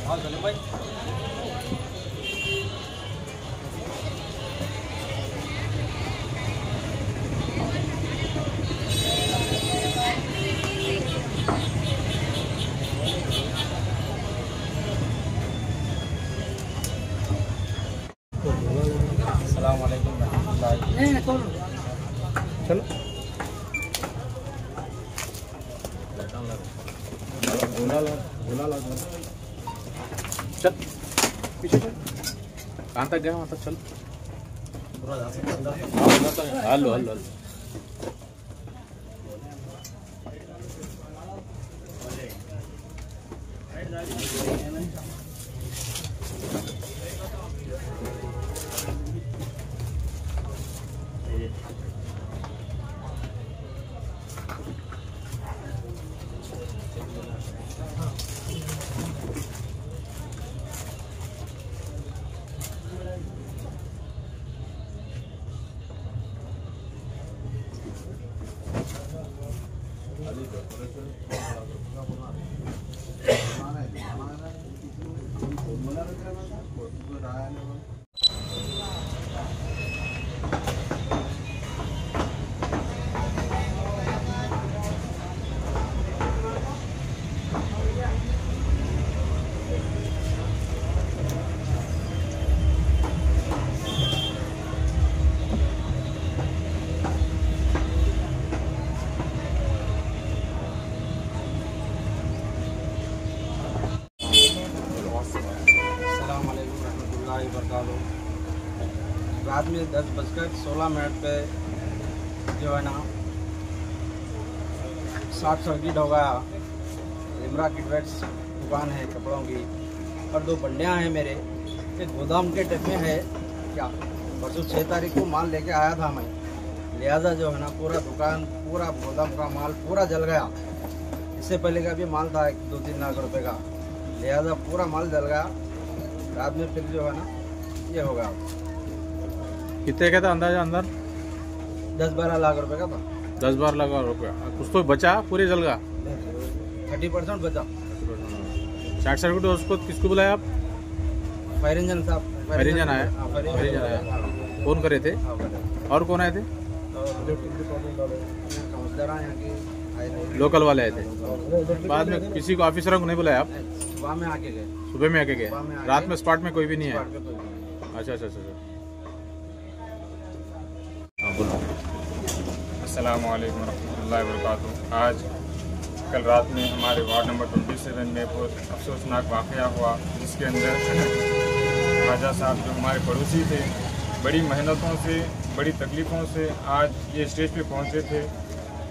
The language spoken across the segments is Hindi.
हाँ चले भाई। अस्सलाम वालेकुम रहमतुल्लाह। चलो चल पीछे चल। कहाँ तक गया वहाँ तक चल। Hello hello hello. रात में 10:16 पे जो है ना शॉर्ट सर्किट हो गया। इमरा किडवेट्स दुकान है कपड़ों की, और 2 बंडियाँ हैं मेरे। एक गोदाम के टप में है क्या, परसों 6 तारीख को माल लेके आया था मैं, लिहाजा जो है ना पूरा दुकान पूरा गोदाम का माल पूरा जल गया। इससे पहले का भी माल था 2-3 लाख रुपए का, लिहाजा पूरा माल जल गया। रात में फिर जो है ना ये हो गया। कितने का था अंदाजा अंदर? 10-12 लाख रुपए का था। 10-12 लाख रुपया। कुछ तो बचा? पूरे जल गया? 30% बचा। शॉर्ट सर्किट उसको किसको बुलाया आप? फायर इंजन साहब। फायर इंजन आया? फायर इंजन आया। फोन करे थे? और कौन आए थे? लोकल वाले आए थे। बाद में किसी को ऑफिसरों को नहीं बुलाया आप? सुबह में आके गए। सुबह में आके गए? रात में स्पॉट में कोई भी नहीं है? अच्छा अच्छा अच्छा। अस्सलाम वालेकुम रहमतुल्लाहि व बरकातुहू। आज कल रात में हमारे वार्ड नंबर 27 में बहुत अफसोसनाक वाक़या हुआ, जिसके अंदर ख्वाजा साहब जो हमारे पड़ोसी थे, बड़ी मेहनतों से बड़ी तकलीफ़ों से आज ये स्टेज पे पहुंचे थे।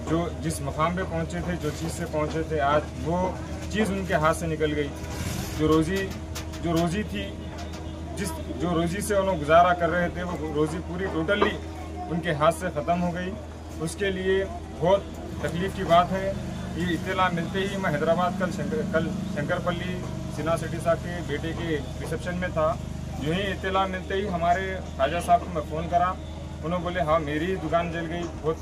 जो जिस मकाम पे पहुंचे थे, जो चीज़ से पहुंचे थे, आज वो चीज़ उनके हाथ से निकल गई। जो रोज़ी थी, जो रोज़ी से उन्होंने गुजारा कर रहे थे, वो रोज़ी पूरी टोटली उनके हाथ से ख़त्म हो गई। उसके लिए बहुत तकलीफ़ की बात है। ये इत्तला मिलते ही मैं हैदराबाद कल शंकरपल्ली सिन्हा सेठी साहब के बेटे के रिसेप्शन में था। यूँ ही इत्तला मिलते ही हमारे ख्वाजा साहब को मैं फ़ोन करा, उन्होंने बोले हाँ मेरी दुकान जल गई। बहुत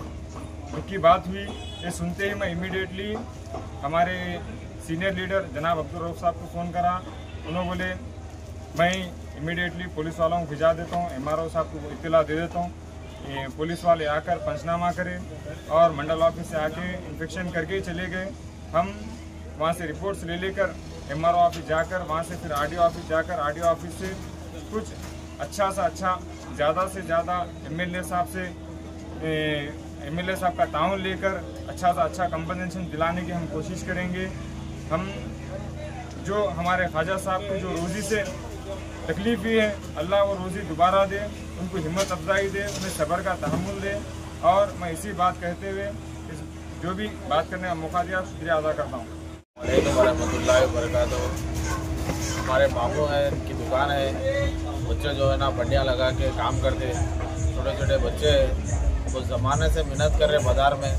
दुख की बात हुई। ये सुनते ही मैं इमीडिएटली हमारे सीनियर लीडर जनाब अब्दुल रऊफ साहब को फ़ोन करा। उन्होंने बोले मैं इमीडिएटली पुलिस वालों को भिजा देता हूँ, MRO साहब को इत्तला दे देता हूँ। ये पुलिस वाले आकर पंचनामा करें और मंडल ऑफिस से आके इंस्पेक्शन करके चले गए। हम वहाँ से रिपोर्ट्स ले लेकर MRO ऑफिस जाकर, वहाँ से फिर RDO ऑफिस जाकर, RDO ऑफिस से कुछ अच्छा सा अच्छा ज़्यादा से ज़्यादा MLA साहब का ताउन लेकर अच्छा सा अच्छा कंपनसेशन दिलाने की हम कोशिश करेंगे। हम जो हमारे ख्वाजा साहब को जो रोज़ी से तकलीफ हुई है, अल्लाह वो रोज़ी दोबारा दे, उनको हिम्मत अफजाई दे, उन्हें सब्र का तहम्मुल दे। और मैं इसी बात कहते हुए जो भी बात करने का मौका दिया, शुक्रिया अदा करता हूँ। वालेकुम रहमतुल्लाहि व बरकातुहू। हमारे मामू है, इनकी दुकान है। बच्चे जो है ना बंडियाँ लगा के काम करते, छोटे छोटे बच्चे कुछ ज़माने से मेहनत कर रहे। बाज़ार में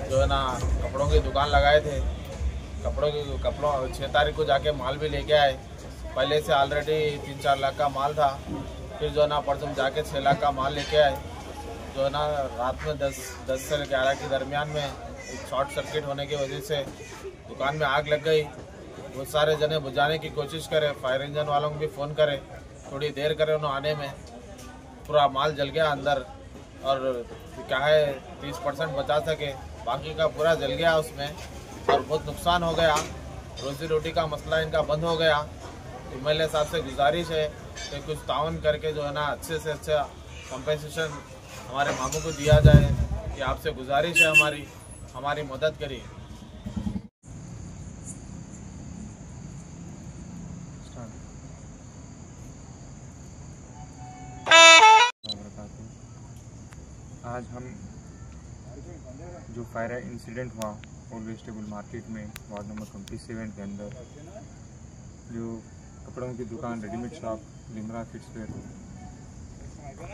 जो है ना कपड़ों की दुकान लगाए थे। कपड़ों 6 तारीख को जाके माल भी लेके आए। पहले से ऑलरेडी 3-4 लाख का माल था। फिर जो है ना परसों जाके 6 लाख का माल लेके आए। जो है ना रात में 10 से 11 के दरमियान में एक शॉर्ट सर्किट होने की वजह से दुकान में आग लग गई। बहुत सारे जने बुझाने की कोशिश करे, फायर इंजन वालों को भी फ़ोन करे, थोड़ी देर करे उन्होंने आने में। पूरा माल जल गया अंदर, और क्या है 30% बचा सके, बाकी का पूरा जल गया उसमें और बहुत नुकसान हो गया। रोजी रोटी का मसला इनका बंद हो गया। MLA साहब से गुजारिश है कि कुछ ताउन करके जो है ना अच्छे से अच्छा कंपेंसेशन हमारे मामू को दिया जाए। कि आपसे गुजारिश है हमारी मदद करिए। आज हम जो फायर इंसिडेंट हुआ ओल्ड वेजिटेबल मार्केट में वार्ड नंबर 27 के अंदर, जो कपड़ों की दुकान रेडीमेड शॉप लिमरा किड्सवेयर,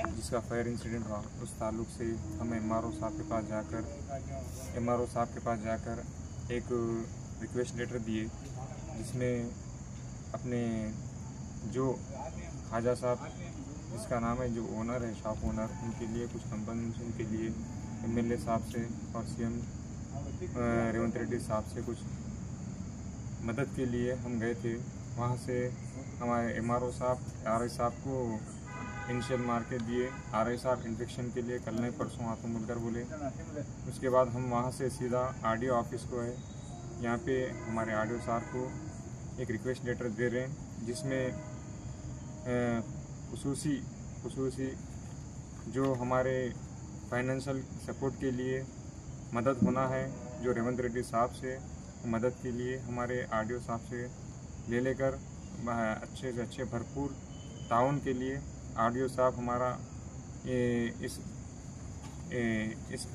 जिसका फायर इंसिडेंट हुआ, उस ताल्लुक से हम MRO साहब के पास जाकर एक रिक्वेस्ट लेटर दिए, जिसमें अपने जो ख्वाजा साहब जिसका नाम है, जो ओनर है, शॉप ओनर, उनके लिए कुछ कंपनसेशन के लिए MLA साहब से और CM रेवंत रेड्डी साहब से कुछ मदद के लिए हम गए थे। वहाँ से हमारे MRO साहब RI साहब को इनिशियल मार्केट दिए। RI साहब इन्फेक्शन के लिए कल नहीं परसों हाथों मिलकर बोले। उसके बाद हम वहाँ से सीधा RDO ऑफिस को है, यहाँ पे हमारे RDO साहब को एक रिक्वेस्ट लेटर दे रहे हैं, जिसमें खुसूसी जो हमारे फाइनेंशियल सपोर्ट के लिए मदद होना है, जो रेवंत रेड्डी साहब से मदद के लिए हमारे RDO साहब से लेकर अच्छे से अच्छे भरपूर ताउन के लिए RDO साहब हमारा इस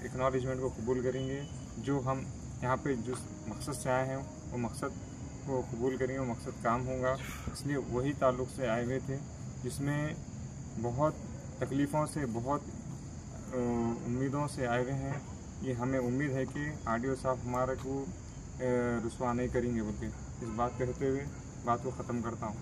एक्नॉलेजमेंट को कबूल करेंगे। जो हम यहाँ पे जिस मकसद से आए हैं वो मकसद को कबूल करेंगे, वो मकसद काम होगा। इसलिए वही ताल्लुक़ से आए हुए थे, जिसमें बहुत तकलीफ़ों से, बहुत उम्मीदों से आए हुए हैं। ये हमें उम्मीद है कि RDO साहब हमारे को रुसवा नहीं करेंगे बोल के, इस बात कहते हुए बात को ख़त्म करता हूँ।